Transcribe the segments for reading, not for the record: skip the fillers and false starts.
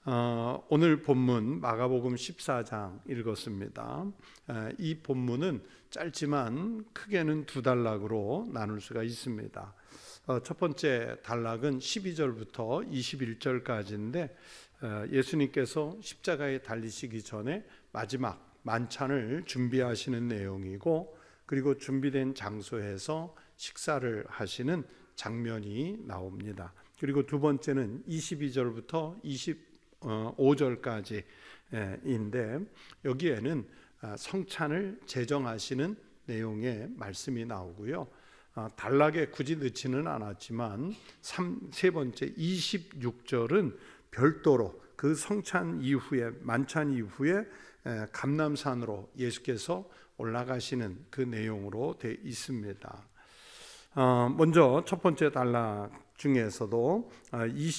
오늘 본문 마가복음 14장 읽었습니다. 이 본문은 짧지만 크게는 두 단락으로 나눌 수가 있습니다. 첫 번째 단락은 12절부터 21절까지인데 예수님께서 십자가에 달리시기 전에 마지막 만찬을 준비하시는 내용이고, 그리고 준비된 장소에서 식사를 하시는 장면이 나옵니다. 그리고 두 번째는 22절부터 25절까지인데 여기에는 성찬을 제정하시는 내용의 말씀이 나오고요. 단락에 굳이 넣지는 않았지만 세 번째 26절은 별도로 그 성찬 이후에, 만찬 이후에 감람산으로 예수께서 올라가시는 그 내용으로 되어 있습니다. 먼저 첫 번째 단락 중에서도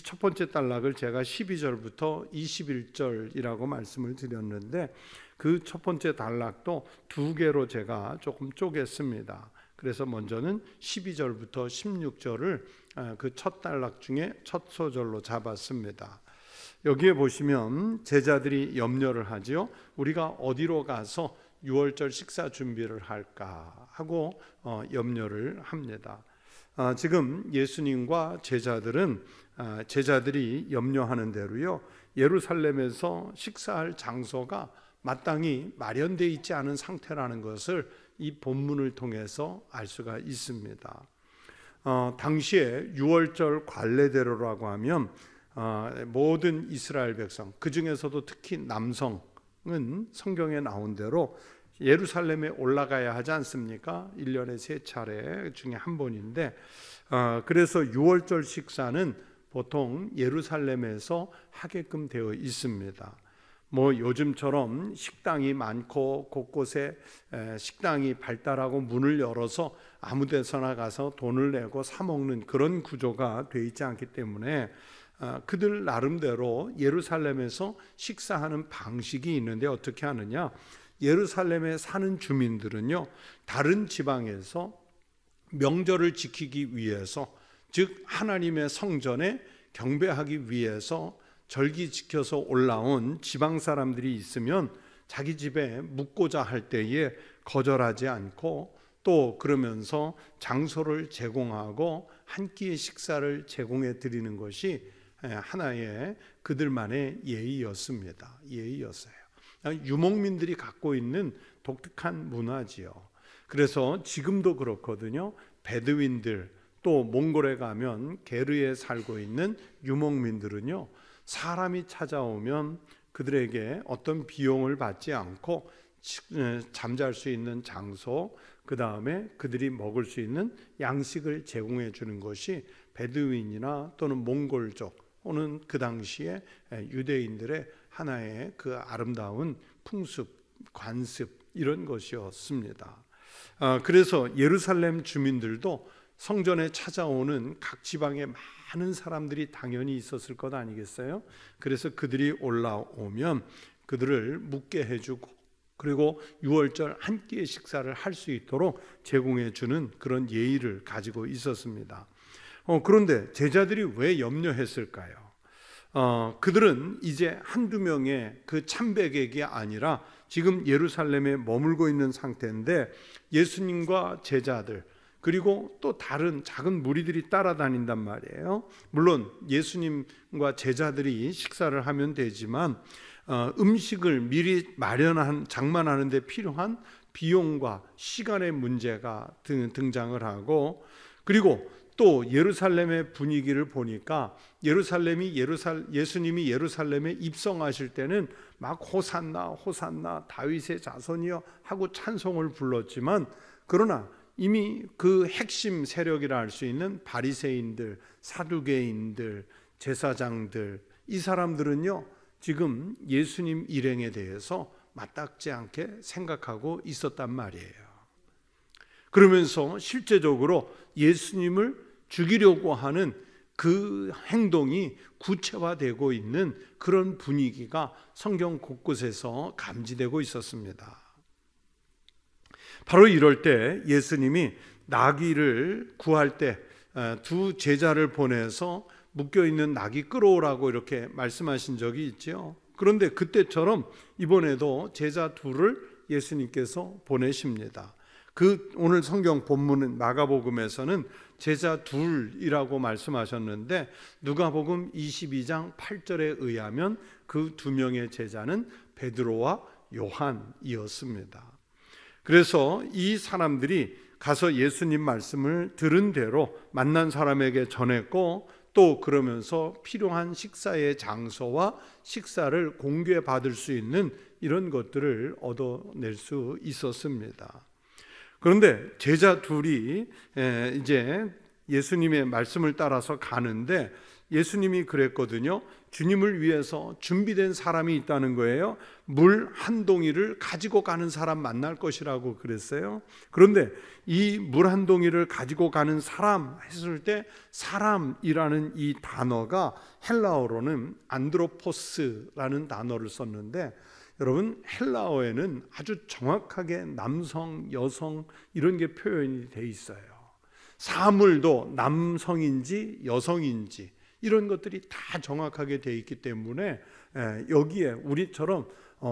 첫 번째 단락을 제가 12절부터 21절이라고 말씀을 드렸는데, 그 첫 번째 단락도 두 개로 제가 조금 쪼갰습니다. 그래서 먼저는 12절부터 16절을 그 첫 단락 중에 첫 소절로 잡았습니다. 여기에 보시면 제자들이 염려를 하지요. 우리가 어디로 가서 유월절 식사 준비를 할까 하고 염려를 합니다. 지금 예수님과 제자들이 염려하는 대로요, 예루살렘에서 식사할 장소가 마땅히 마련되어 있지 않은 상태라는 것을 이 본문을 통해서 알 수가 있습니다. 당시에 유월절 관례대로라고 하면 모든 이스라엘 백성, 그 중에서도 특히 남성은 성경에 나온 대로 예루살렘에 올라가야 하지 않습니까? 1년에 3차례 중에 한 번인데, 그래서 유월절 식사는 보통 예루살렘에서 하게끔 되어 있습니다. 요즘처럼 식당이 많고 곳곳에 식당이 발달하고 문을 열어서 아무 데서나 가서 돈을 내고 사 먹는 그런 구조가 되어 있지 않기 때문에 그들 나름대로 예루살렘에서 식사하는 방식이 있는데, 어떻게 하느냐? 예루살렘에 사는 주민들은요, 다른 지방에서 명절을 지키기 위해서, 즉 하나님의 성전에 경배하기 위해서 절기 지켜서 올라온 지방 사람들이 있으면 자기 집에 묵고자 할 때에 거절하지 않고, 또 그러면서 장소를 제공하고 한 끼의 식사를 제공해 드리는 것이 하나의 그들만의 예의였습니다. 예의였어요. 유목민들이 갖고 있는 독특한 문화지요. 그래서 지금도 그렇거든요. 베드윈들, 또 몽골에 가면 게르에 살고 있는 유목민들은요, 사람이 찾아오면 그들에게 어떤 비용을 받지 않고 잠잘 수 있는 장소, 그 다음에 그들이 먹을 수 있는 양식을 제공해 주는 것이 베드윈이나 또는 몽골족 또는 그 당시에 유대인들의 하나의 그 아름다운 풍습, 관습, 이런 것이었습니다. 그래서 예루살렘 주민들도 성전에 찾아오는 각 지방의 많은 사람들이 당연히 있었을 것 아니겠어요? 그래서 그들이 올라오면 그들을 묵게 해주고, 그리고 유월절 한 끼의 식사를 할 수 있도록 제공해 주는 그런 예의를 가지고 있었습니다. 그런데 제자들이 왜 염려했을까요? 그들은 이제 한두 명의 그 참배객이 아니라 지금 예루살렘에 머물고 있는 상태인데, 예수님과 제자들 그리고 또 다른 작은 무리들이 따라다닌단 말이에요. 물론 예수님과 제자들이 식사를 하면 되지만 음식을 미리 장만하는 데 필요한 비용과 시간의 문제가 등장을 하고, 그리고 또 예루살렘의 분위기를 보니까 예수님이 예루살렘에 입성하실 때는 막 호산나 호산나 다윗의 자손이여 하고 찬송을 불렀지만, 그러나 이미 그 핵심 세력이라 할 수 있는 바리새인들, 사두개인들, 제사장들, 이 사람들은요 지금 예수님 일행에 대해서 맞닥지 않게 생각하고 있었단 말이에요. 그러면서 실제적으로 예수님을 죽이려고 하는 그 행동이 구체화되고 있는 그런 분위기가 성경 곳곳에서 감지되고 있었습니다. 바로 이럴 때 예수님이 나귀를 구할 때 두 제자를 보내서 묶여있는 낙이 끌어오라고 이렇게 말씀하신 적이 있죠. 그런데 그때처럼 이번에도 제자 둘을 예수님께서 보내십니다. 그 오늘 성경 본문은 마가복음에서는 제자 둘이라고 말씀하셨는데 누가복음 22장 8절에 의하면 그 두 명의 제자는 베드로와 요한이었습니다. 그래서 이 사람들이 가서 예수님 말씀을 들은 대로 만난 사람에게 전했고, 또 그러면서 필요한 식사의 장소와 식사를 공개받을 수 있는 이런 것들을 얻어낼 수 있었습니다. 그런데 제자 둘이 이제 예수님의 말씀을 따라서 가는데 예수님이 그랬거든요. 주님을 위해서 준비된 사람이 있다는 거예요. 물 한 동이를 가지고 가는 사람 만날 것이라고 그랬어요. 그런데 이 물 한 동이를 가지고 가는 사람 했을 때 사람이라는 이 단어가 헬라어로는 안드로포스라는 단어를 썼는데, 여러분 헬라어에는 아주 정확하게 남성, 여성 이런 게 표현이 돼 있어요. 사물도 남성인지 여성인지 이런 것들이 다 정확하게 돼 있기 때문에 여기에 우리처럼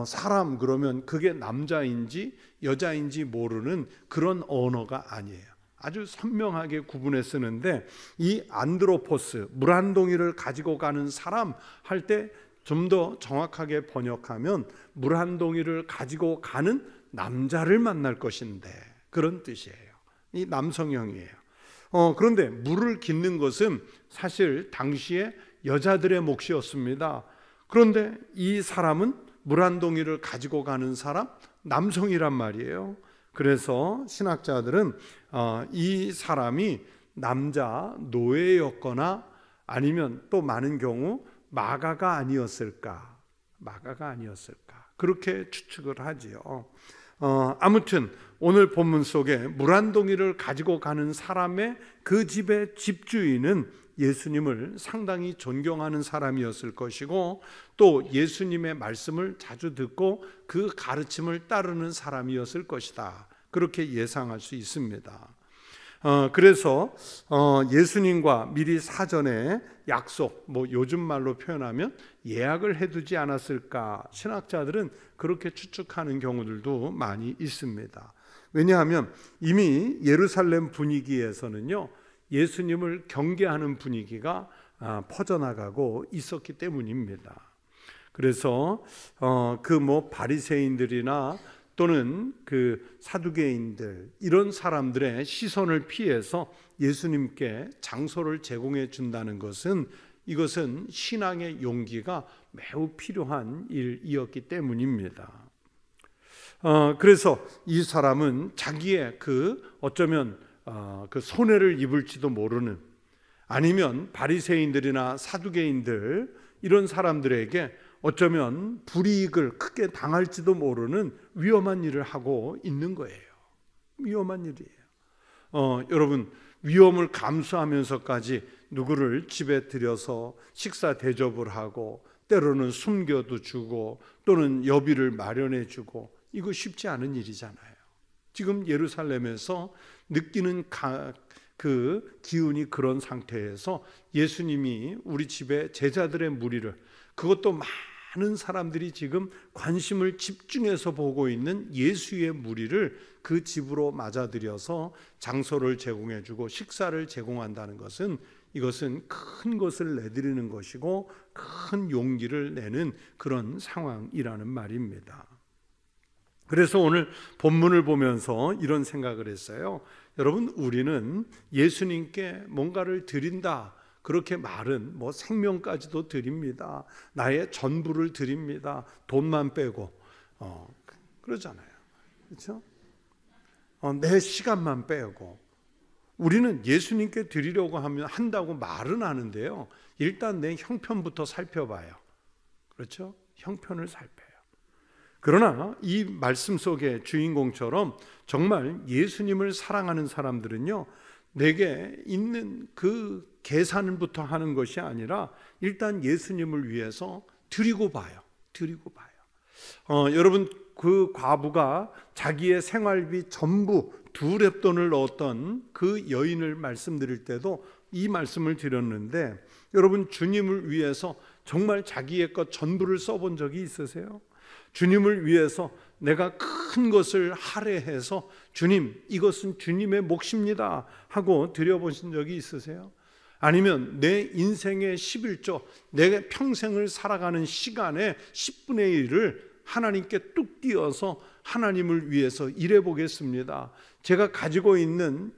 사람 그러면 그게 남자인지 여자인지 모르는 그런 언어가 아니에요. 아주 선명하게 구분해 쓰는데, 이 안드로포스, 물 한 동이를 가지고 가는 사람 할 때 좀 더 정확하게 번역하면 물 한 동이를 가지고 가는 남자를 만날 것인데, 그런 뜻이에요. 이 남성형이에요. 그런데 물을 깃는 것은 사실 당시에 여자들의 몫이었습니다. 그런데 이 사람은 물 한 동이를 가지고 가는 사람, 남성이란 말이에요. 그래서 신학자들은 이 사람이 남자 노예였거나 아니면 또 많은 경우 마가가 아니었을까 그렇게 추측을 하지요. 아무튼 오늘 본문 속에 물 한 동이를 가지고 가는 사람의 그 집의 집주인은 예수님을 상당히 존경하는 사람이었을 것이고, 또 예수님의 말씀을 자주 듣고 그 가르침을 따르는 사람이었을 것이다, 그렇게 예상할 수 있습니다. 그래서 예수님과 미리 사전에 약속, 요즘 말로 표현하면 예약을 해두지 않았을까, 신학자들은 그렇게 추측하는 경우들도 많이 있습니다. 왜냐하면 이미 예루살렘 분위기에서는요, 예수님을 경계하는 분위기가 퍼져나가고 있었기 때문입니다. 그래서 바리새인들이나 또는 그 사두개인들 이런 사람들의 시선을 피해서 예수님께 장소를 제공해 준다는 것은, 이것은 신앙의 용기가 매우 필요한 일이었기 때문입니다. 그래서 이 사람은 자기의 어쩌면 그 손해를 입을지도 모르는, 아니면 바리새인들이나 사두개인들 이런 사람들에게 어쩌면 불이익을 크게 당할지도 모르는 위험한 일을 하고 있는 거예요. 위험한 일이에요. 여러분, 위험을 감수하면서까지 누구를 집에 들여서 식사 대접을 하고 때로는 숨겨도 주고 또는 여비를 마련해 주고, 이거 쉽지 않은 일이잖아요. 지금 예루살렘에서 느끼는 그 기운이 그런 상태에서 예수님이 우리 집에 제자들의 무리를, 그것도 많은 사람들이 지금 관심을 집중해서 보고 있는 예수의 무리를 그 집으로 맞아들여서 장소를 제공해 주고 식사를 제공한다는 것은, 이것은 큰 것을 내드리는 것이고 큰 용기를 내는 그런 상황이라는 말입니다. 그래서 오늘 본문을 보면서 이런 생각을 했어요. 여러분, 우리는 예수님께 뭔가를 드린다, 그렇게 말은 생명까지도 드립니다, 나의 전부를 드립니다, 돈만 빼고 그러잖아요. 그렇죠? 내 시간만 빼고 우리는 예수님께 드리려고 한다고 말은 하는데요, 일단 내 형편부터 살펴봐요. 그렇죠? 형편을 살펴요. 그러나 이 말씀 속의 주인공처럼 정말 예수님을 사랑하는 사람들은요, 내게 있는 그 계산부터 하는 것이 아니라 일단 예수님을 위해서 드리고 봐요. 여러분, 그 과부가 자기의 생활비 전부 2 렙돈을 넣었던 그 여인을 말씀드릴 때도 이 말씀을 드렸는데, 여러분 주님을 위해서 정말 자기의 것 전부를 써본 적이 있으세요? 주님을 위해서 내가 큰 것을 할애해서 주님, 이것은 주님의 몫입니다 하고 드려보신 적이 있으세요? 아니면 내 인생의 11조, 내 평생을 살아가는 시간의 10분의 1을 하나님께 뚝 띄어서 하나님을 위해서 일해 보겠습니다, 제가 가지고 있는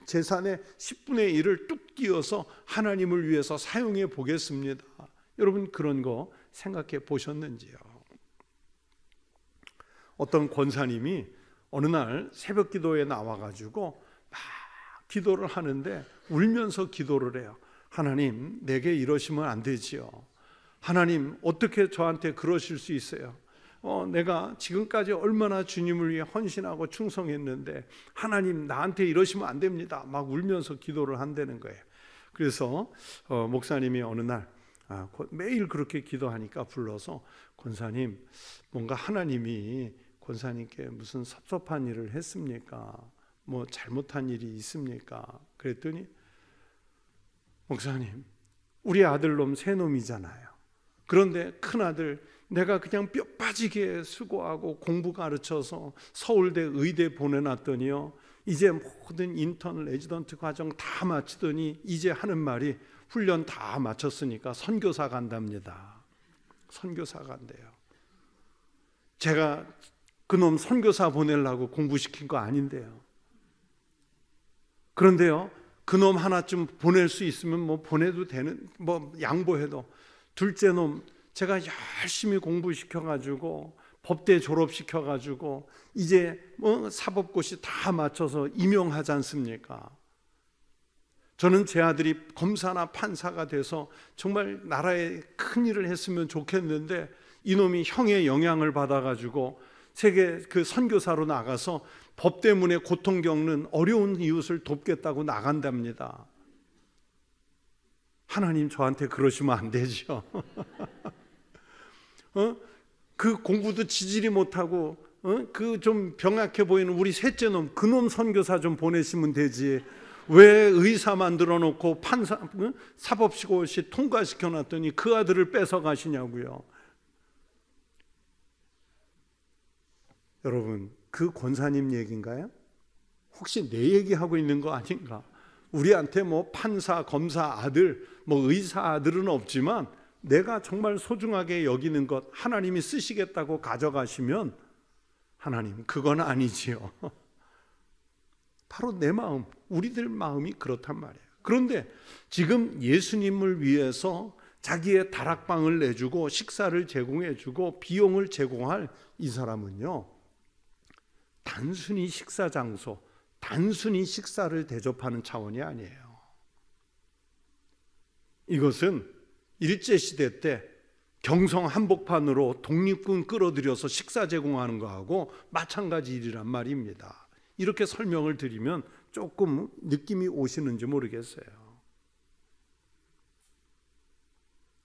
재산의 10분의 1을 뚝 띄어서 하나님을 위해서 사용해 보겠습니다. 여러분 그런 거 생각해 보셨는지요? 어떤 권사님이 어느 날 새벽 기도에 나와가지고 막 기도를 하는데 울면서 기도를 해요. 하나님, 내게 이러시면 안 되지요. 하나님, 어떻게 저한테 그러실 수 있어요? 내가 지금까지 얼마나 주님을 위해 헌신하고 충성했는데 하나님, 나한테 이러시면 안 됩니다. 막 울면서 기도를 한다는 거예요. 그래서 목사님이 어느 날 매일 그렇게 기도하니까 불러서, 권사님, 뭔가 하나님이 권사님께 무슨 섭섭한 일을 했습니까? 뭐 잘못한 일이 있습니까? 그랬더니, 목사님, 우리 아들놈 새 놈이잖아요. 그런데 큰아들 내가 그냥 뼈 빠지게 수고하고 공부 가르쳐서 서울대 의대 보내놨더니요, 이제 모든 인턴 레지던트 과정 다 마치더니 이제 하는 말이 훈련 다 마쳤으니까 선교사 간답니다. 선교사 간대요. 제가 그놈 선교사 보내려고 공부시킨 거 아닌데요. 그런데요, 그놈 하나쯤 보낼 수 있으면 뭐 보내도 되는, 뭐 양보해도, 둘째 놈 제가 열심히 공부시켜가지고 법대 졸업시켜가지고 이제 뭐 사법고시 다 맞춰서 임용하지 않습니까? 저는 제 아들이 검사나 판사가 돼서 정말 나라에 큰 일을 했으면 좋겠는데, 이놈이 형의 영향을 받아가지고 세계 그 선교사로 나가서 법 때문에 고통 겪는 어려운 이웃을 돕겠다고 나간답니다. 하나님, 저한테 그러시면 안 되죠. 그 공부도 지질이 못하고 그 좀 병약해 보이는 우리 셋째 놈, 그놈 선교사 좀 보내시면 되지. 왜 의사 만들어 놓고 판사, 사법고시 통과시켜 놨더니 그 아들을 뺏어 가시냐고요. 여러분, 그 권사님 얘기인가요? 혹시 내 얘기하고 있는 거 아닌가? 우리한테 뭐 판사, 검사 아들, 뭐 의사 아들은 없지만 내가 정말 소중하게 여기는 것 하나님이 쓰시겠다고 가져가시면, 하나님, 그건 아니지요. 바로 내 마음, 우리들 마음이 그렇단 말이에요. 그런데 지금 예수님을 위해서 자기의 다락방을 내주고 식사를 제공해주고 비용을 제공할 이 사람은요, 단순히 식사 장소, 단순히 식사를 대접하는 차원이 아니에요. 이것은 일제시대 때 경성 한복판으로 독립군 끌어들여서 식사 제공하는 거하고 마찬가지 일이란 말입니다. 이렇게 설명을 드리면 조금 느낌이 오시는지 모르겠어요.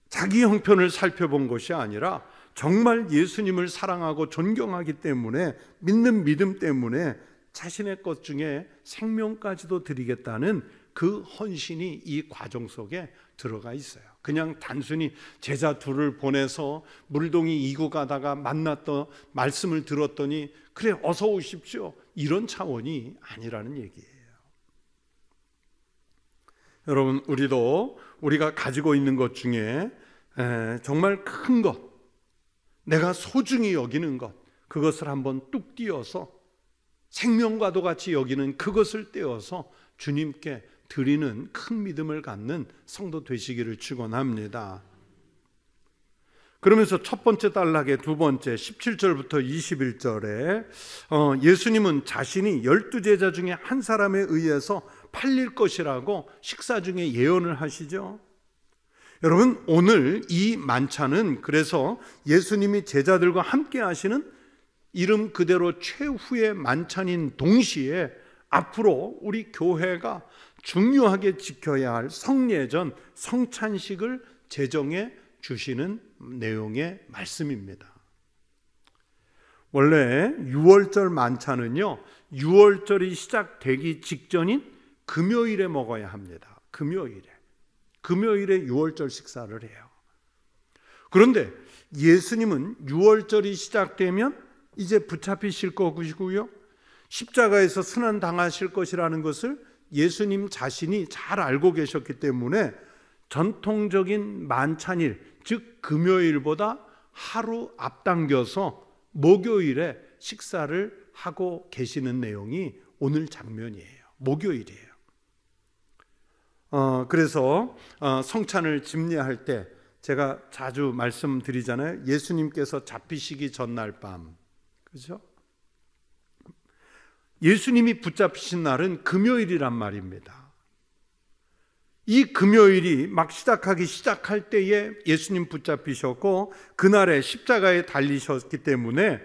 자기 형편을 살펴본 것이 아니라 정말 예수님을 사랑하고 존경하기 때문에, 믿는 믿음 때문에 자신의 것 중에 생명까지도 드리겠다는 그 헌신이 이 과정 속에 들어가 있어요. 그냥 단순히 제자 둘을 보내서 물동이 이고 가다가 만났던 말씀을 들었더니 그래 어서 오십시오, 이런 차원이 아니라는 얘기예요. 여러분, 우리도 우리가 가지고 있는 것 중에 정말 큰 것, 내가 소중히 여기는 것, 그것을 한번 뚝 띄어서 생명과도 같이 여기는 그것을 떼어서 주님께 드리는 큰 믿음을 갖는 성도 되시기를 축원합니다. 그러면서 첫 번째 단락의 두 번째 17절부터 21절에 예수님은 자신이 12제자 중에 한 사람에 의해서 팔릴 것이라고 식사 중에 예언을 하시죠. 여러분, 오늘 이 만찬은 그래서 예수님이 제자들과 함께 하시는 이름 그대로 최후의 만찬인 동시에 앞으로 우리 교회가 중요하게 지켜야 할 성례전, 성찬식을 제정해 주시는 내용의 말씀입니다. 원래 6월절 만찬은요, 6월절이 시작되기 직전인 금요일에 먹어야 합니다. 금요일에 유월절 식사를 해요. 그런데 예수님은 유월절이 시작되면 이제 붙잡히실 것이고요, 십자가에서 순환 당하실 것이라는 것을 예수님 자신이 잘 알고 계셨기 때문에 전통적인 만찬일, 즉 금요일보다 하루 앞당겨서 목요일에 식사를 하고 계시는 내용이 오늘 장면이에요. 목요일이에요. 그래서 성찬을 집례할 때 제가 자주 말씀드리잖아요. 예수님께서 잡히시기 전날 밤, 그죠? 예수님이 붙잡히신 날은 금요일이란 말입니다. 이 금요일이 막 시작할 때에 예수님 붙잡히셨고 그날에 십자가에 달리셨기 때문에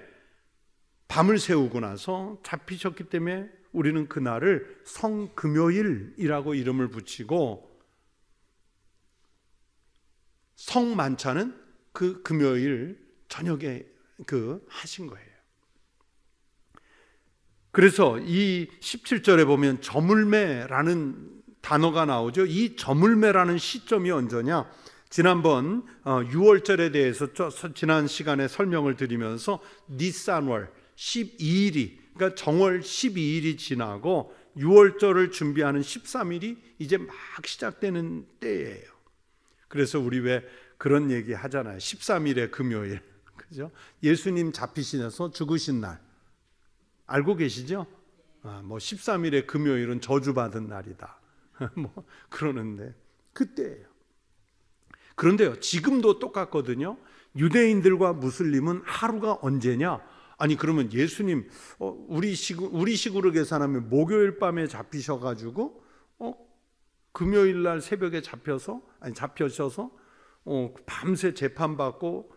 밤을 새우고 나서 잡히셨기 때문에 우리는 그날을 성금요일이라고 이름을 붙이고, 성만찬은 그 금요일 저녁에 하신 거예요. 그래서 이 17절에 보면 저물매라는 단어가 나오죠. 이 저물매라는 시점이 언제냐? 지난번 6월절에 대해서 지난 시간에 설명을 드리면서 니산월 12일이, 그러니까 정월 12일이 지나고 6월절을 준비하는 13일이 이제 막 시작되는 때예요. 그래서 우리 왜 그런 얘기 하잖아요. 13일의 금요일, 그죠? 예수님 잡히시면서 죽으신 날 알고 계시죠? 뭐 13일의 금요일은 저주받은 날이다 뭐 그러는데 그때예요. 그런데요, 지금도 똑같거든요. 유대인들과 무슬림은 하루가 언제냐? 아니 그러면 예수님 우리 식으로 계산하면 목요일 밤에 잡히셔가지고 금요일 날 새벽에 잡혀셔서 밤새 재판받고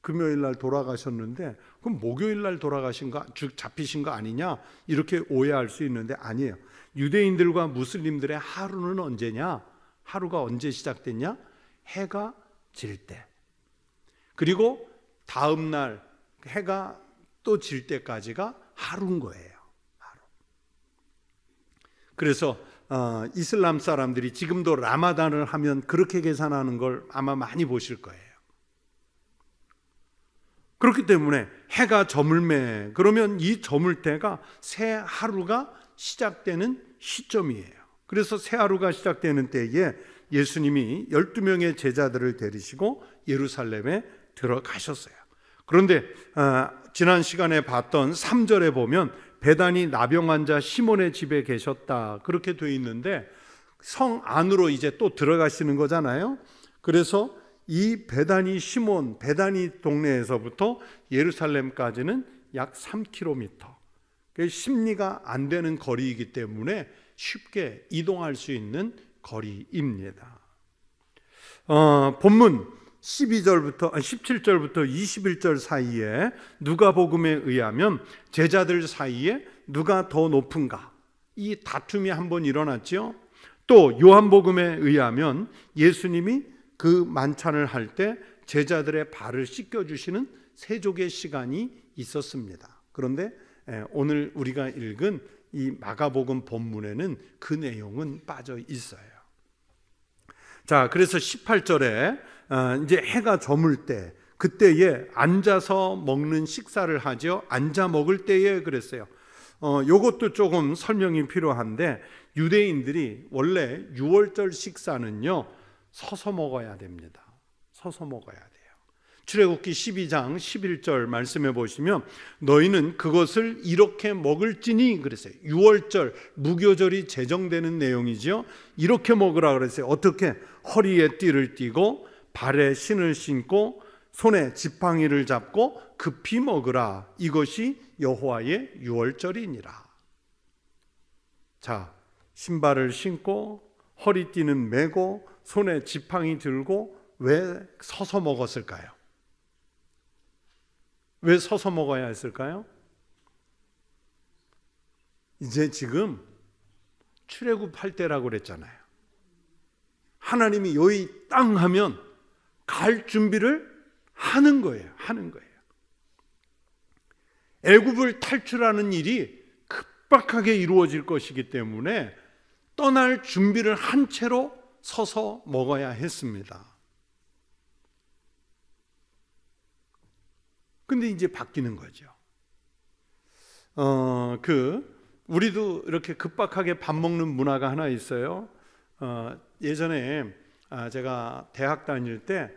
금요일 날 돌아가셨는데, 그럼 목요일 날 돌아가신 거, 즉 잡히신 거 아니냐? 이렇게 오해할 수 있는데 아니에요. 유대인들과 무슬림들의 하루는 언제냐? 하루가 언제 시작됐냐? 해가 질 때. 그리고 다음 날 해가 또 질 때까지가 하루인 거예요. 하루. 그래서 이슬람 사람들이 지금도 라마단을 하면 그렇게 계산하는 걸 아마 많이 보실 거예요. 그렇기 때문에 해가 저물매, 그러면 이 저물 때가 새 하루가 시작되는 시점이에요. 그래서 새 하루가 시작되는 때에 예수님이 12명의 제자들을 데리시고 예루살렘에 들어가셨어요. 그런데 지난 시간에 봤던 3절에 보면 베다니 나병 환자 시몬의 집에 계셨다 그렇게 되어 있는데, 성 안으로 이제 또 들어가시는 거잖아요. 그래서 이 베다니 시몬, 베다니 동네에서부터 예루살렘까지는 약 3km, 심리가 안 되는 거리이기 때문에 쉽게 이동할 수 있는 거리입니다. 본문 17절부터 21절 사이에 누가복음에 의하면 제자들 사이에 누가 더 높은가, 이 다툼이 한번 일어났죠. 또 요한복음에 의하면 예수님이 그 만찬을 할 때 제자들의 발을 씻겨주시는 세족의 시간이 있었습니다. 그런데 오늘 우리가 읽은 이 마가복음 본문에는 그 내용은 빠져 있어요. 자, 그래서 18절에 이제 해가 저물 때, 그때에 앉아서 먹는 식사를 하죠. 앉아 먹을 때에 그랬어요. 요것도 조금 설명이 필요한데, 유대인들이 원래 유월절 식사는요 서서 먹어야 됩니다. 서서 먹어야 돼요. 출애굽기 12장 11절 말씀해 보시면 너희는 그것을 이렇게 먹을지니 그랬어요. 유월절 무교절이 제정되는 내용이죠. 이렇게 먹으라 그랬어요. 어떻게? 허리에 띠를 띠고 발에 신을 신고 손에 지팡이를 잡고 급히 먹으라. 이것이 여호와의 유월절이니라. 자, 신발을 신고 허리띠는 메고 손에 지팡이 들고 왜 서서 먹었을까요? 왜 서서 먹어야 했을까요? 이제 지금 출애굽할 때라고 그랬잖아요. 하나님이 여기 땅 하면 갈 준비를 하는 거예요. 애굽을 탈출하는 일이 급박하게 이루어질 것이기 때문에 떠날 준비를 한 채로 서서 먹어야 했습니다. 근데 이제 바뀌는 거죠. 우리도 이렇게 급박하게 밥 먹는 문화가 하나 있어요. 예전에 제가 대학 다닐 때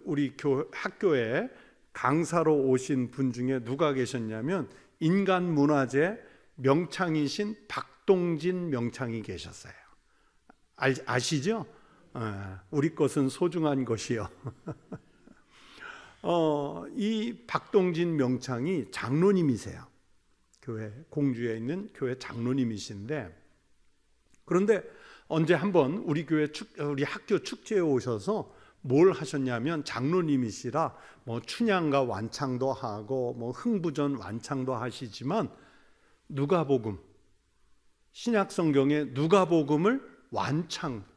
우리 학교에 강사로 오신 분 중에 누가 계셨냐면 인간문화재 명창이신 박동진 명창이 계셨어요. 아시죠? 우리 것은 소중한 것이요. 이 박동진 명창이 장로님이세요. 교회 공주에 있는 교회 장로님이신데, 그런데 언제 한번 우리 학교 축제에 오셔서 뭘 하셨냐면, 장로님이시라 뭐 춘향가 완창도 하고 뭐 흥부전 완창도 하시지만 누가복음, 신약 성경의 누가복음을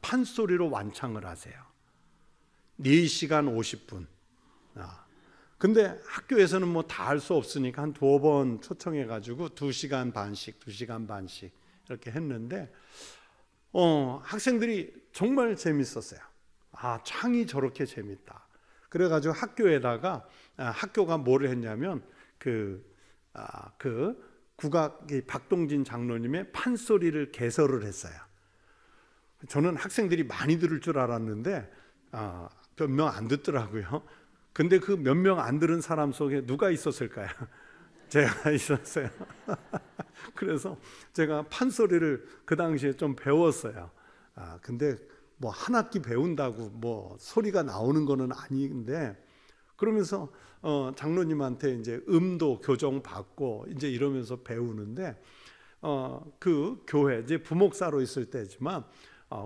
판소리로 완창을 하세요. 4시간 50분. 근데 학교에서는 뭐 다 할 수 없으니까 한 2번 초청해 가지고 2시간 반씩 이렇게 했는데 학생들이 정말 재밌었어요. 창이 저렇게 재밌다. 그래가지고 학교에다가 학교가 뭐를 했냐면 박동진 장로님의 판소리를 개설을 했어요. 저는 학생들이 많이 들을 줄 알았는데 몇 명 안 듣더라고요. 근데 그 몇 명 안 들은 사람 속에 누가 있었을까요? 제가 있었어요. 그래서 제가 판소리를 그 당시에 좀 배웠어요. 근데 뭐 한 학기 배운다고 뭐 소리가 나오는 거는 아닌데, 그러면서 장로님한테 이제 음도 교정 받고 이제 이러면서 배우는데, 그 교회 이제 부목사로 있을 때지만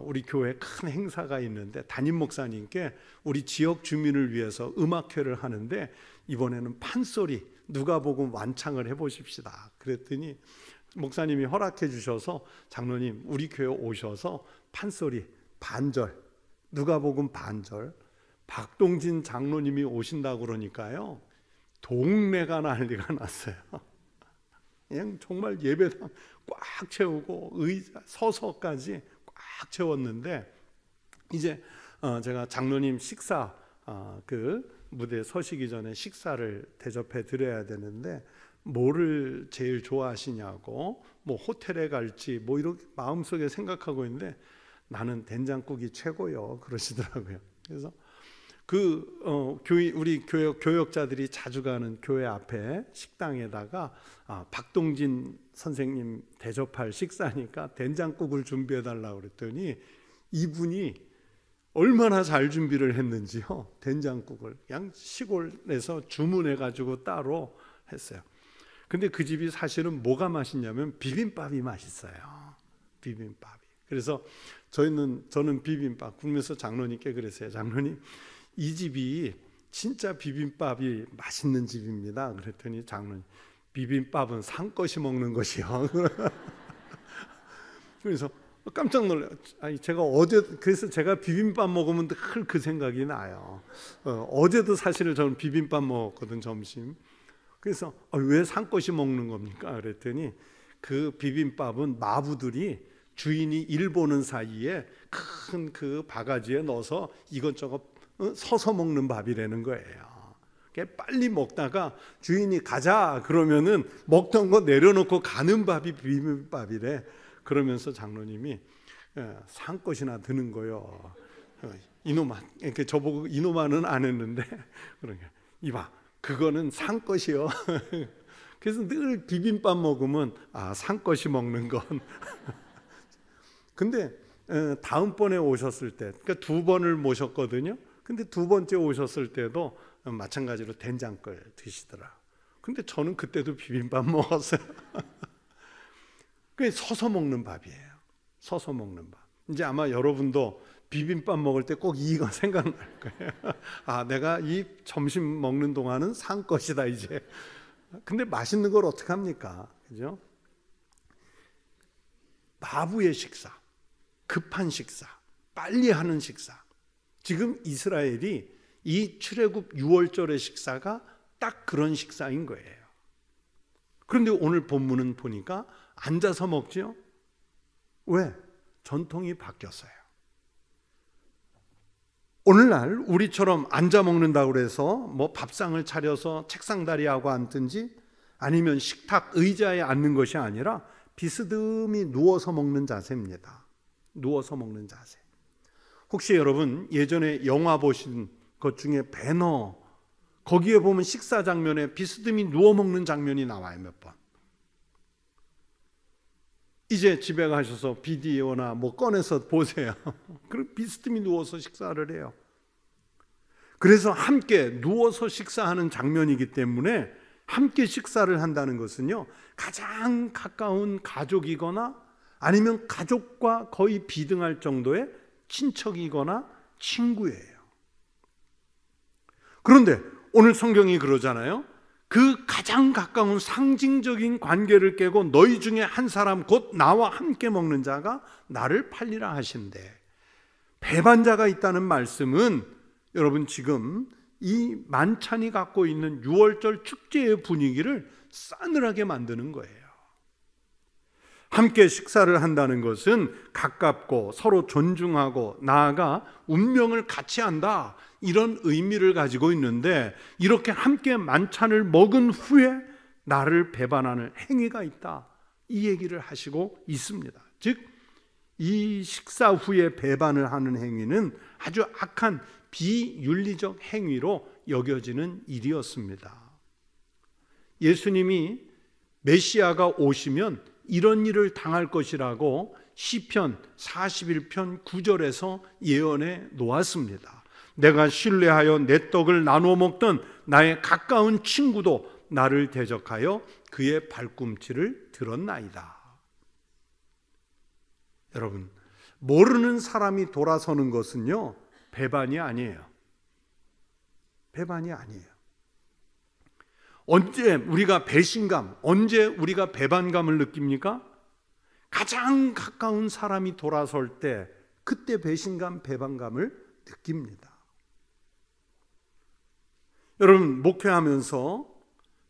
우리 교회 큰 행사가 있는데 담임 목사님께 우리 지역 주민을 위해서 음악회를 하는데 이번에는 판소리 누가복음 완창을 해보십시다. 그랬더니 목사님이 허락해 주셔서 장로님 우리 교회 오셔서 판소리 반절, 누가복음 반절, 박동진 장로님이 오신다고 그러니까요, 동네가 난리가 났어요. 그냥 정말 예배당 꽉 채우고 의자 서서까지 꽉 채웠는데, 이제 제가 장로님 식사 무대에 서시기 전에 식사를 대접해 드려야 되는데 뭐를 제일 좋아하시냐고, 뭐 호텔에 갈지 뭐 이렇게 마음속에 생각하고 있는데 나는 된장국이 최고요 그러시더라고요. 그래서 우리 교역자들이 자주 가는 교회 앞에 식당에다가 박동진 선생님 대접할 식사니까 된장국을 준비해 달라고 그랬더니 이분이 얼마나 잘 준비를 했는지요. 된장국을 그냥 시골에서 주문해 가지고 따로 했어요. 근데 그 집이 사실은 뭐가 맛있냐면 비빔밥이 맛있어요. 비빔밥이. 그래서 저는 비빔밥 굶면서 장로님께 그랬어요. 장로님, 이 집이 진짜 비빔밥이 맛있는 집입니다. 그랬더니 장로님, 비빔밥은 산 것이 먹는 것이요. 그래서 깜짝 놀라요. 그래서 제가 비빔밥 먹으면 늘 그 생각이 나요. 어제도 사실 저는 비빔밥 먹었거든, 점심. 그래서 왜 산 것이 먹는 겁니까? 그랬더니 그 비빔밥은 마부들이 주인이 일 보는 사이에 큰 그 바가지에 넣어서 이것저것 서서 먹는 밥이라는 거예요. 빨리 먹다가 주인이 가자 그러면은 먹던 거 내려놓고 가는 밥이 비빔밥이래. 그러면서 장로님이 산 것이나 드는 거요. 이놈아, 저보고 이놈아는 안 했는데 그러니까 이봐, 그거는 산 것이요. 그래서 늘 비빔밥 먹으면 산 것이 먹는 건. 근데 다음번에 오셨을 때, 그러니까 2번을 모셨거든요. 근데 2번째 오셨을 때도 마찬가지로 된장걸 드시더라. 근데 저는 그때도 비빔밥 먹었어요. 그게 서서 먹는 밥이에요. 서서 먹는 밥. 이제 아마 여러분도 비빔밥 먹을 때 꼭 이거 생각날 거예요. 내가 이 점심 먹는 동안은 산 것이다 이제. 근데 맛있는 걸 어떻게 합니까? 그죠? 마부의 식사, 급한 식사, 빨리 하는 식사. 지금 이스라엘이 이 출애굽 6월절의 식사가 딱 그런 식사인 거예요. 그런데 오늘 본문은 보니까 앉아서 먹죠. 왜? 전통이 바뀌었어요. 오늘날 우리처럼 앉아 먹는다고 해서 뭐 밥상을 차려서 책상다리하고 앉든지 아니면 식탁 의자에 앉는 것이 아니라 비스듬히 누워서 먹는 자세입니다. 누워서 먹는 자세. 혹시 여러분 예전에 영화 보신 것 중에 배너, 거기에 보면 식사 장면에 비스듬히 누워 먹는 장면이 나와요. 몇 번. 이제 집에 가셔서 비디오나 뭐 꺼내서 보세요. 그럼 비스듬히 누워서 식사를 해요. 그래서 함께 누워서 식사하는 장면이기 때문에 함께 식사를 한다는 것은요, 가장 가까운 가족이거나 아니면 가족과 거의 비등할 정도의 친척이거나 친구예요. 그런데 오늘 성경이 그러잖아요. 그 가장 가까운 상징적인 관계를 깨고 너희 중에 한 사람 곧 나와 함께 먹는 자가 나를 팔리라 하신대. 배반자가 있다는 말씀은 여러분 지금 이 만찬이 갖고 있는 6월절 축제의 분위기를 싸늘하게 만드는 거예요. 함께 식사를 한다는 것은 가깝고 서로 존중하고 나아가 운명을 같이 한다, 이런 의미를 가지고 있는데, 이렇게 함께 만찬을 먹은 후에 나를 배반하는 행위가 있다, 이 얘기를 하시고 있습니다. 즉 이 식사 후에 배반을 하는 행위는 아주 악한 비윤리적 행위로 여겨지는 일이었습니다. 예수님이 메시아가 오시면 이런 일을 당할 것이라고 시편 41편 9절에서 예언해 놓았습니다. 내가 신뢰하여 내 떡을 나누어 먹던 나의 가까운 친구도 나를 대적하여 그의 발꿈치를 들었나이다. 여러분, 모르는 사람이 돌아서는 것은요, 배반이 아니에요. 배반이 아니에요. 언제 우리가 배신감, 언제 우리가 배반감을 느낍니까? 가장 가까운 사람이 돌아설 때, 그때 배신감, 배반감을 느낍니다. 여러분, 목회하면서,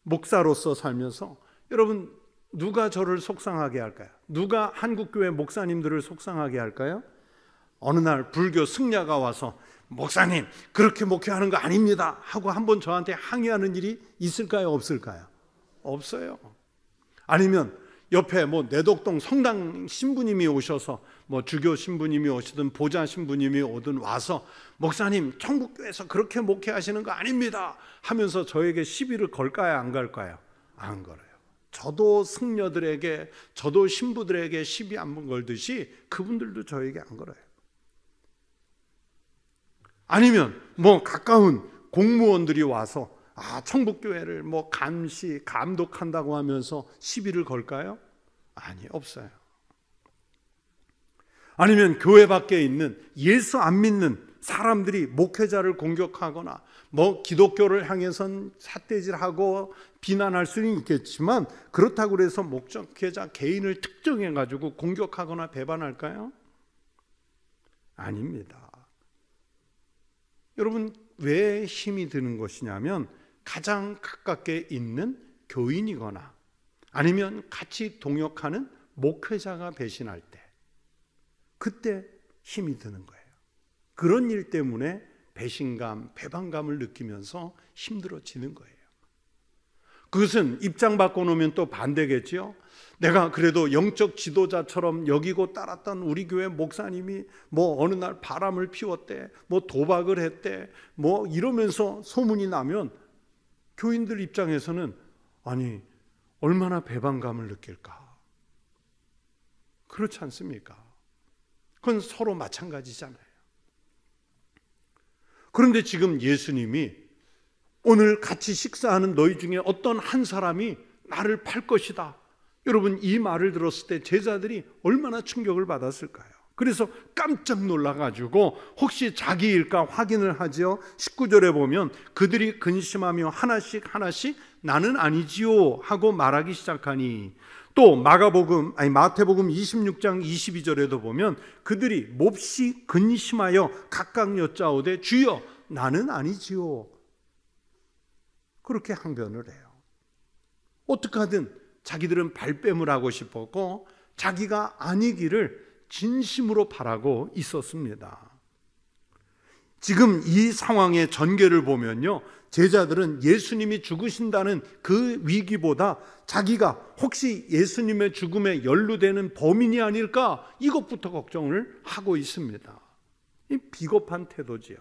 목사로서 살면서 여러분, 누가 저를 속상하게 할까요? 누가 한국교회 목사님들을 속상하게 할까요? 어느 날 불교 승려가 와서 목사님 그렇게 목회하는 거 아닙니다 하고 한번 저한테 항의하는 일이 있을까요? 없을까요? 없어요. 아니면 옆에 뭐 내덕동 성당 신부님이 오셔서 뭐 주교 신부님이 오시든 보좌 신부님이 오든 와서 목사님 천국교회에서 그렇게 목회하시는 거 아닙니다 하면서 저에게 시비를 걸까요? 안 걸까요? 안 걸어요. 저도 승려들에게, 저도 신부들에게 시비 안 걸듯이 그분들도 저에게 안 걸어요. 아니면 뭐 가까운 공무원들이 와서 천국교회를 뭐 감시, 감독한다고 하면서 시비를 걸까요? 아니, 없어요. 아니면 교회 밖에 있는 예수 안 믿는 사람들이 목회자를 공격하거나 뭐 기독교를 향해선 삿대질하고 비난할 수는 있겠지만, 그렇다고 해서 목회자 개인을 특정해 가지고 공격하거나 배반할까요? 아닙니다. 여러분, 왜 힘이 드는 것이냐면 가장 가깝게 있는 교인이거나 아니면 같이 동역하는 목회자가 배신할 때, 그때 힘이 드는 거예요. 그런 일 때문에 배신감, 배반감을 느끼면서 힘들어지는 거예요. 그것은 입장 바꿔놓으면 또 반대겠죠. 내가 그래도 영적 지도자처럼 여기고 따랐던 우리 교회 목사님이 뭐 어느 날 바람을 피웠대, 뭐 도박을 했대, 뭐 이러면서 소문이 나면 교인들 입장에서는 아니, 얼마나 배반감을 느낄까. 그렇지 않습니까? 그건 서로 마찬가지잖아요. 그런데 지금 예수님이 오늘 같이 식사하는 너희 중에 어떤 한 사람이 나를 팔 것이다, 여러분, 이 말을 들었을 때 제자들이 얼마나 충격을 받았을까요? 그래서 깜짝 놀라가지고 혹시 자기일까 확인을 하죠. 19절에 보면 그들이 근심하며 하나씩 나는 아니지요 하고 말하기 시작하니, 또 마태복음 26장 22절에도 보면 그들이 몹시 근심하여 각각 여짜오되 주여 나는 아니지요, 그렇게 항변을 해요. 어떻게 하든 자기들은 발뺌을 하고 싶었고 자기가 아니기를 진심으로 바라고 있었습니다. 지금 이 상황의 전개를 보면요, 제자들은 예수님이 죽으신다는 그 위기보다 자기가 혹시 예수님의 죽음에 연루되는 범인이 아닐까, 이것부터 걱정을 하고 있습니다. 이 비겁한 태도지요.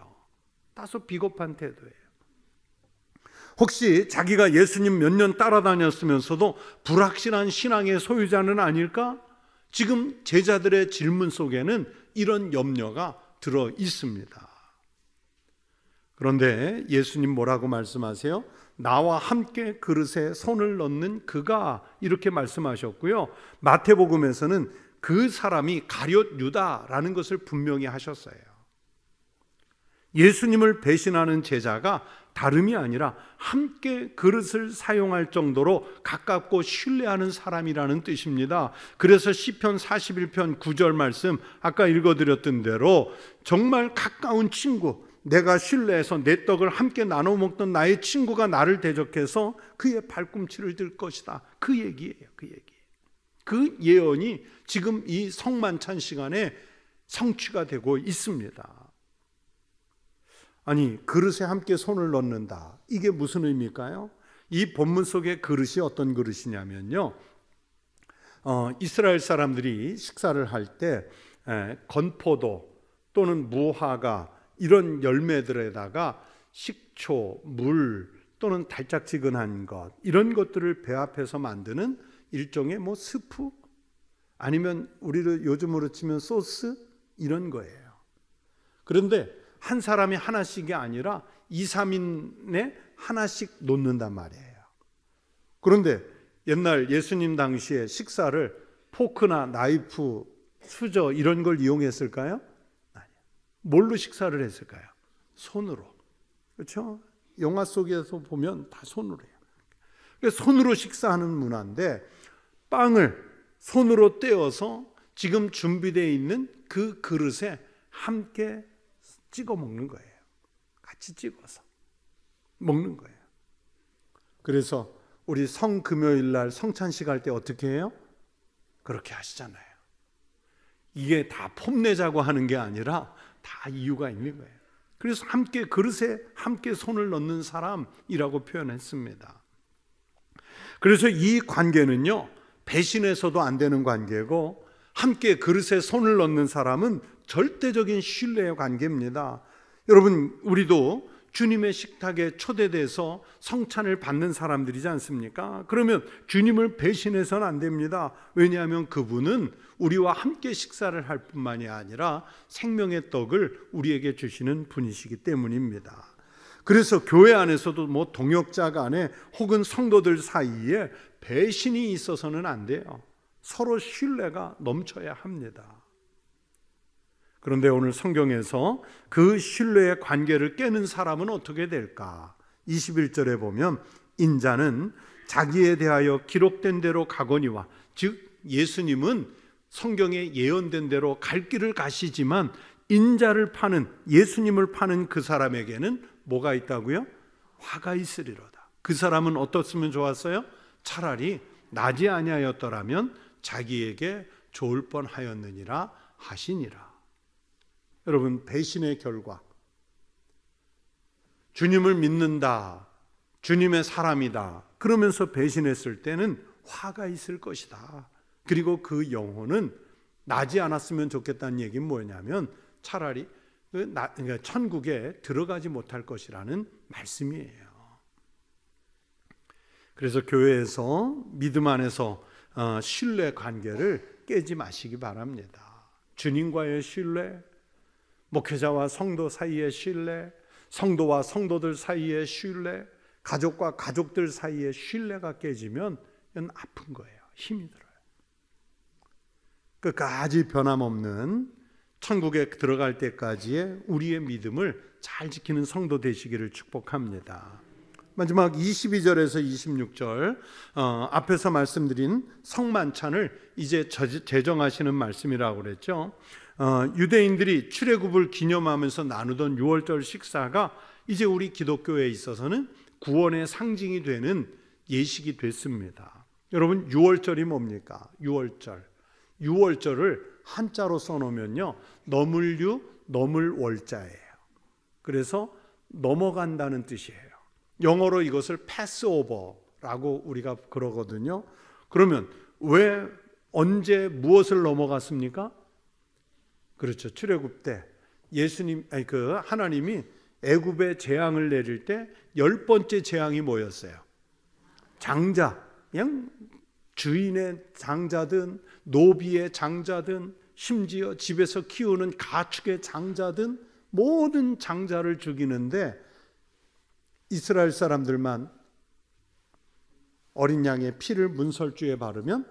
다소 비겁한 태도예요. 혹시 자기가 예수님 몇 년 따라다녔으면서도 불확실한 신앙의 소유자는 아닐까? 지금 제자들의 질문 속에는 이런 염려가 들어 있습니다. 그런데 예수님 뭐라고 말씀하세요? 나와 함께 그릇에 손을 넣는 그가, 이렇게 말씀하셨고요. 마태복음에서는 그 사람이 가룟 유다라는 것을 분명히 하셨어요. 예수님을 배신하는 제자가 다름이 아니라 함께 그릇을 사용할 정도로 가깝고 신뢰하는 사람이라는 뜻입니다. 그래서 시편 41편 9절 말씀, 아까 읽어드렸던 대로 정말 가까운 친구, 내가 신뢰해서 내 떡을 함께 나눠 먹던 나의 친구가 나를 대적해서 그의 발꿈치를 들 것이다. 그 얘기예요. 그 얘기. 그 예언이 지금 이 성만찬 시간에 성취가 되고 있습니다. 아니, 그릇에 함께 손을 넣는다. 이게 무슨 의미일까요? 이 본문 속의 그릇이 어떤 그릇이냐면요, 이스라엘 사람들이 식사를 할 때 건포도 또는 무화과 이런 열매들에다가 식초, 물 또는 달짝지근한 것, 이런 것들을 배합해서 만드는 일종의 스프, 아니면 우리를 요즘으로 치면 소스, 이런 거예요. 그런데 한 사람이 하나씩이 아니라 2, 3인에 하나씩 놓는단 말이에요. 그런데 옛날 예수님 당시에 식사를 포크나 나이프, 수저 이런 걸 이용했을까요? 아니요. 뭘로 식사를 했을까요? 손으로. 그렇죠? 영화 속에서 보면 다 손으로 해요. 손으로 식사하는 문화인데, 빵을 손으로 떼어서 지금 준비되어 있는 그 그릇에 함께 찍어 먹는 거예요. 같이 찍어서 먹는 거예요. 그래서 우리 성금요일 날 성찬식 할 때 어떻게 해요? 그렇게 하시잖아요. 이게 다 폼내자고 하는 게 아니라 다 이유가 있는 거예요. 그래서 함께 그릇에 함께 손을 넣는 사람이라고 표현했습니다. 그래서 이 관계는요, 배신해서도 안 되는 관계고, 함께 그릇에 손을 넣는 사람은 절대적인 신뢰의 관계입니다. 여러분, 우리도 주님의 식탁에 초대돼서 성찬을 받는 사람들이지 않습니까? 그러면 주님을 배신해서는 안 됩니다. 왜냐하면 그분은 우리와 함께 식사를 할 뿐만이 아니라 생명의 떡을 우리에게 주시는 분이시기 때문입니다. 그래서 교회 안에서도 동역자 간에 혹은 성도들 사이에 배신이 있어서는 안 돼요. 서로 신뢰가 넘쳐야 합니다. 그런데 오늘 성경에서 그 신뢰의 관계를 깨는 사람은 어떻게 될까? 21절에 보면 인자는 자기에 대하여 기록된 대로 가거니와, 즉 예수님은 성경에 예언된 대로 갈 길을 가시지만 인자를 파는, 예수님을 파는 그 사람에게는 뭐가 있다고요? 화가 있으리로다. 그 사람은 어떻으면 좋았어요? 차라리 나지 아니하였더라면 자기에게 좋을 뻔하였느니라 하시니라. 여러분, 배신의 결과, 주님을 믿는다, 주님의 사람이다 그러면서 배신했을 때는 화가 있을 것이다. 그리고 그 영혼은 나지 않았으면 좋겠다는 얘기는 뭐냐면 차라리 천국에 들어가지 못할 것이라는 말씀이에요. 그래서 교회에서 믿음 안에서 신뢰 관계를 깨지 마시기 바랍니다. 주님과의 신뢰, 목회자와 성도 사이의 신뢰, 성도와 성도들 사이의 신뢰, 가족과 가족들 사이의 신뢰가 깨지면 이건 아픈 거예요. 힘이 들어요. 끝까지 변함없는 천국에 들어갈 때까지의 우리의 믿음을 잘 지키는 성도 되시기를 축복합니다. 마지막 22절에서 26절 앞에서 말씀드린 성만찬을 이제 제정하시는 말씀이라고 그랬죠. 유대인들이 출애굽을 기념하면서 나누던 유월절 식사가 이제 우리 기독교에 있어서는 구원의 상징이 되는 예식이 됐습니다. 여러분, 유월절이 뭡니까? 유월절을 한자로 써놓으면요, 너물유 너물월자예요. 그래서 넘어간다는 뜻이에요. 영어로 이것을 패스오버라고 우리가 그러거든요. 그러면 왜 언제 무엇을 넘어갔습니까? 그렇죠. 출애굽 때 하나님이 애굽에 재앙을 내릴 때 10번째 재앙이 뭐였어요? 장자, 그냥 주인의 장자든 노비의 장자든 심지어 집에서 키우는 가축의 장자든 모든 장자를 죽이는데 이스라엘 사람들만 어린 양의 피를 문설주에 바르면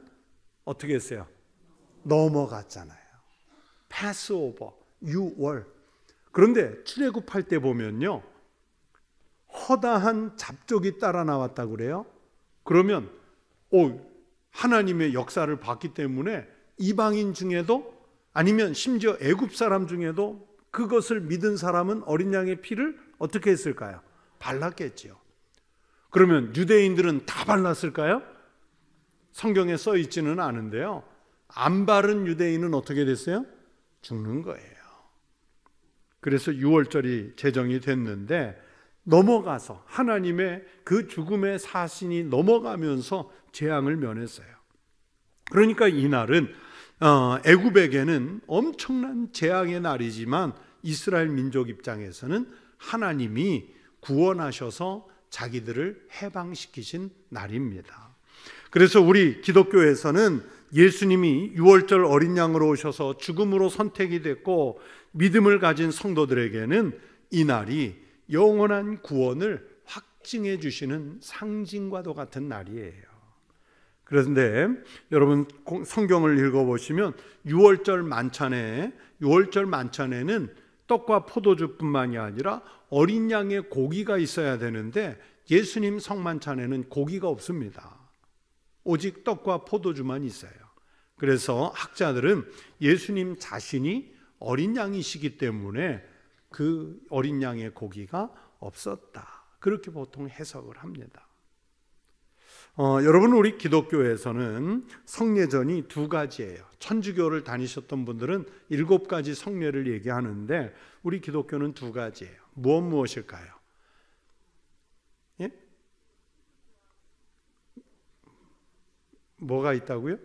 어떻게 했어요? 넘어갔잖아요. 패스오버, 유월. 그런데 출애굽할 때 보면요, 허다한 잡족이 따라 나왔다고 그래요. 그러면 하나님의 역사를 봤기 때문에 이방인 중에도 아니면 심지어 애굽 사람 중에도 그것을 믿은 사람은 어린 양의 피를 어떻게 했을까요? 발랐겠지요. 그러면 유대인들은 다 발랐을까요? 성경에 써 있지는 않은데요, 안 바른 유대인은 어떻게 됐어요? 죽는 거예요. 그래서 유월절이 제정이 됐는데 넘어가서 하나님의 그 죽음의 사신이 넘어가면서 재앙을 면했어요. 그러니까 이날은 애굽에게는 엄청난 재앙의 날이지만 이스라엘 민족 입장에서는 하나님이 구원하셔서 자기들을 해방시키신 날입니다. 그래서 우리 기독교에서는 예수님이 유월절 어린 양으로 오셔서 죽음으로 선택이 됐고 믿음을 가진 성도들에게는 이 날이 영원한 구원을 확증해 주시는 상징과도 같은 날이에요. 그런데 여러분 성경을 읽어보시면 유월절 만찬에는 떡과 포도주뿐만이 아니라 어린 양의 고기가 있어야 되는데 예수님 성만찬에는 고기가 없습니다. 오직 떡과 포도주만 있어요. 그래서 학자들은 예수님 자신이 어린 양이시기 때문에 그 어린 양의 고기가 없었다, 그렇게 보통 해석을 합니다. 여러분 우리 기독교에서는 성례전이 두 가지예요. 천주교를 다니셨던 분들은 7가지 성례를 얘기하는데 우리 기독교는 두 가지예요. 무엇일까요? 예? 뭐가 있다고요?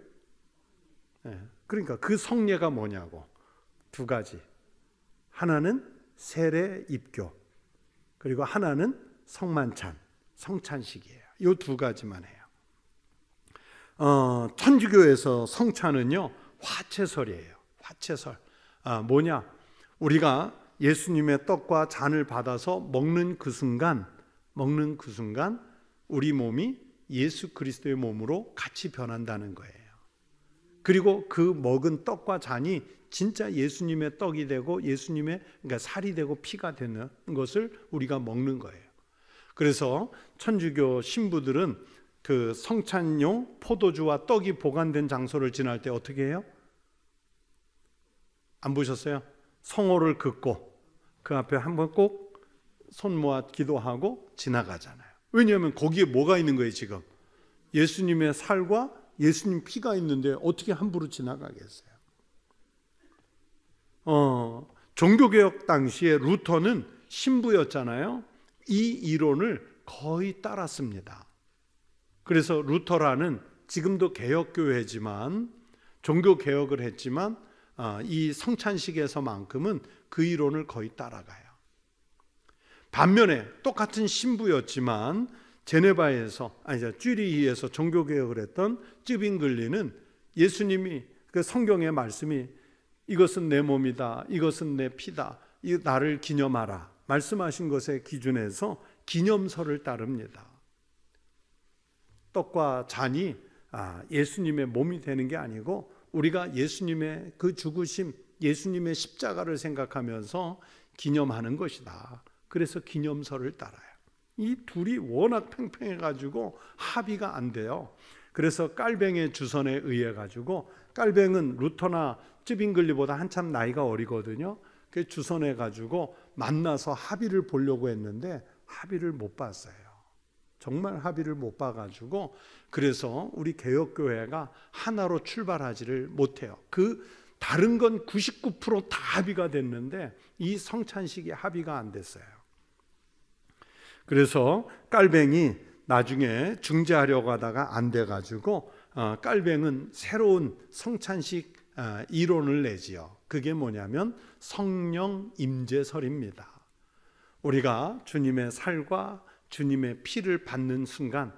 예. 그러니까 그 성례가 뭐냐고. 두 가지. 하나는 세례 입교, 그리고 하나는 성만찬, 성찬식이에요. 이 두 가지만 해요. 천주교에서 성찬은요 화채설이에요. 화채설. 뭐냐? 우리가 예수님의 떡과 잔을 받아서 먹는 그 순간 우리 몸이 예수 그리스도의 몸으로 같이 변한다는 거예요. 그리고 그 먹은 떡과 잔이 진짜 예수님의 떡이 되고 예수님의 그러니까 살이 되고 피가 되는 것을 우리가 먹는 거예요. 그래서 천주교 신부들은 그 성찬용 포도주와 떡이 보관된 장소를 지날 때 어떻게 해요? 안 보셨어요? 성호를 긋고 그 앞에 한번 꼭 손 모아 기도하고 지나가잖아요. 왜냐하면 거기에 뭐가 있는 거예요? 지금 예수님의 살과 예수님 피가 있는데 어떻게 함부로 지나가겠어요? 종교개혁 당시에 루터는 신부였잖아요. 이 이론을 거의 따랐습니다. 그래서 루터라는 지금도 개혁교회지만 종교개혁을 했지만 이 성찬식에서만큼은 그 이론을 거의 따라가요. 반면에 똑같은 신부였지만 쥐리히에서 종교개혁을 했던 쯔빙글리는 예수님이 그 성경의 말씀이 이것은 내 몸이다, 이것은 내 피다, 이 나를 기념하라 말씀하신 것의 기준에서 기념설을 따릅니다. 떡과 잔이 예수님의 몸이 되는 게 아니고 우리가 예수님의 그 죽으심, 예수님의 십자가를 생각하면서 기념하는 것이다. 그래서 기념설을 따라요. 이 둘이 워낙 팽팽해가지고 합의가 안 돼요. 그래서 깔뱅의 주선에 의해 가지고, 깔뱅은 루터나 쯔빙글리보다 한참 나이가 어리거든요. 그 주선해 가지고 만나서 합의를 보려고 했는데 합의를 못 봤어요. 정말 합의를 못 봐가지고 그래서 우리 개혁교회가 하나로 출발하지를 못해요. 그 다른 건 99% 다 합의가 됐는데 이 성찬식이 합의가 안 됐어요. 그래서 깔뱅이 나중에 중재하려고 하다가 안 돼가지고 깔뱅은 새로운 성찬식 이론을 내지요. 그게 뭐냐면 성령 임재설입니다. 우리가 주님의 살과 주님의 피를 받는 순간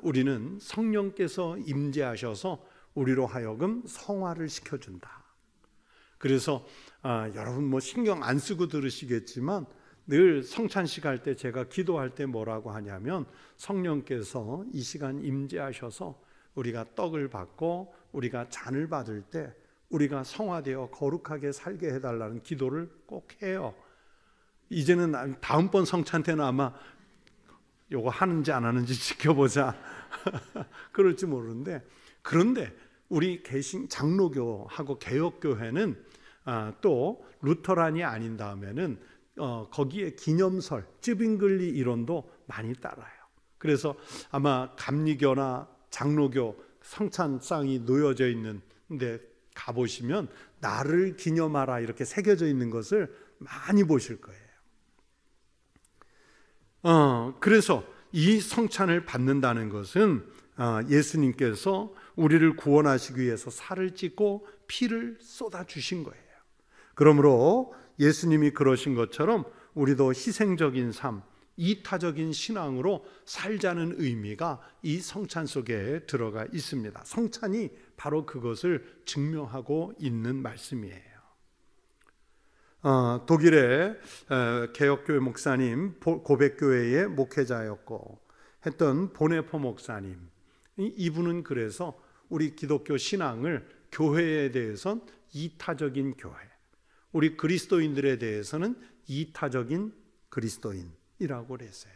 우리는 성령께서 임재하셔서 우리로 하여금 성화를 시켜준다. 그래서 여러분 뭐 신경 안 쓰고 들으시겠지만 늘 성찬식 할 때 제가 기도할 때 뭐라고 하냐면 성령께서 이 시간 임재하셔서 우리가 떡을 받고 우리가 잔을 받을 때 우리가 성화되어 거룩하게 살게 해달라는 기도를 꼭 해요. 이제는 다음번 성찬 때는 아마 요거 하는지 안 하는지 지켜보자 그럴지 모르는데, 그런데 우리 개신 장로교하고 개혁교회는 또 루터란이 아닌 다음에는 거기에 기념설, 쯔빙글리 이론도 많이 따라요. 그래서 아마 감리교나 장로교 성찬상이 놓여져 있는데 가보시면 나를 기념하라 이렇게 새겨져 있는 것을 많이 보실 거예요. 그래서 이 성찬을 받는다는 것은 예수님께서 우리를 구원하시기 위해서 살을 찢고 피를 쏟아주신 거예요. 그러므로 예수님이 그러신 것처럼 우리도 희생적인 삶, 이타적인 신앙으로 살자는 의미가 이 성찬 속에 들어가 있습니다. 성찬이 바로 그것을 증명하고 있는 말씀이에요. 독일의 개혁교회 목사님, 고백교회의 목회자였고 했던 보네포 목사님, 이분은 그래서 우리 기독교 신앙을 교회에 대해서는 이타적인 교회, 우리 그리스도인들에 대해서는 이타적인 그리스도인이라고 그랬어요.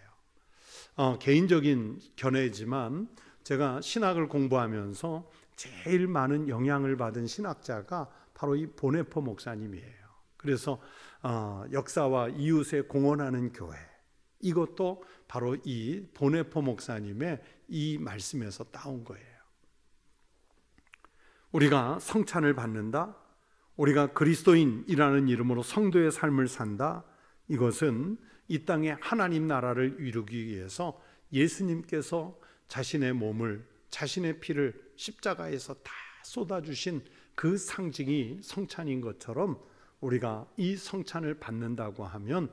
개인적인 견해지만 제가 신학을 공부하면서 제일 많은 영향을 받은 신학자가 바로 이 보네포 목사님이에요. 그래서 역사와 이웃에 공헌하는 교회, 이것도 바로 이 보네포 목사님의 이 말씀에서 따온 거예요. 우리가 성찬을 받는다, 우리가 그리스도인이라는 이름으로 성도의 삶을 산다, 이것은 이 땅에 하나님 나라를 이루기 위해서 예수님께서 자신의 몸을, 자신의 피를 십자가에서 다 쏟아주신 그 상징이 성찬인 것처럼 우리가 이 성찬을 받는다고 하면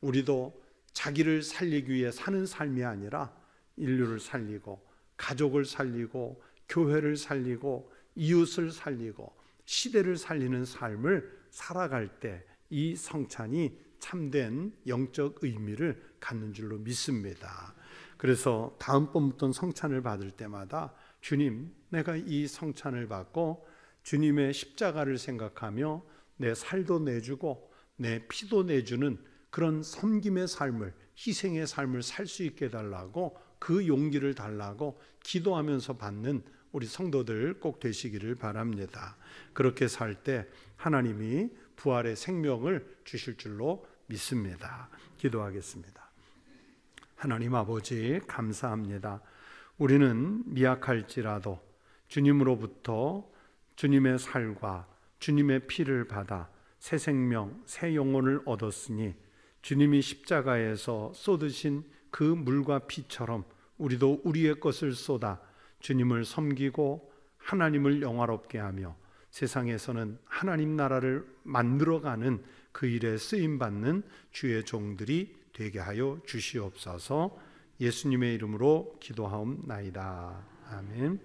우리도 자기를 살리기 위해 사는 삶이 아니라 인류를 살리고 가족을 살리고 교회를 살리고 이웃을 살리고 시대를 살리는 삶을 살아갈 때 이 성찬이 참된 영적 의미를 갖는 줄로 믿습니다. 그래서 다음번부터 성찬을 받을 때마다 주님, 내가 이 성찬을 받고 주님의 십자가를 생각하며 내 살도 내주고 내 피도 내주는 그런 섬김의 삶을, 희생의 삶을 살 수 있게 해달라고, 그 용기를 달라고 기도하면서 받는 우리 성도들 꼭 되시기를 바랍니다. 그렇게 살 때 하나님이 부활의 생명을 주실 줄로 믿습니다. 기도하겠습니다. 하나님 아버지, 감사합니다. 우리는 미약할지라도 주님으로부터 주님의 살과 주님의 피를 받아 새 생명, 새 영혼을 얻었으니 주님이 십자가에서 쏟으신 그 물과 피처럼 우리도 우리의 것을 쏟아 주님을 섬기고 하나님을 영화롭게 하며 세상에서는 하나님 나라를 만들어가는 그 일에 쓰임받는 주의 종들이 되게 하여 주시옵소서. 예수님의 이름으로 기도하옵나이다. 아멘.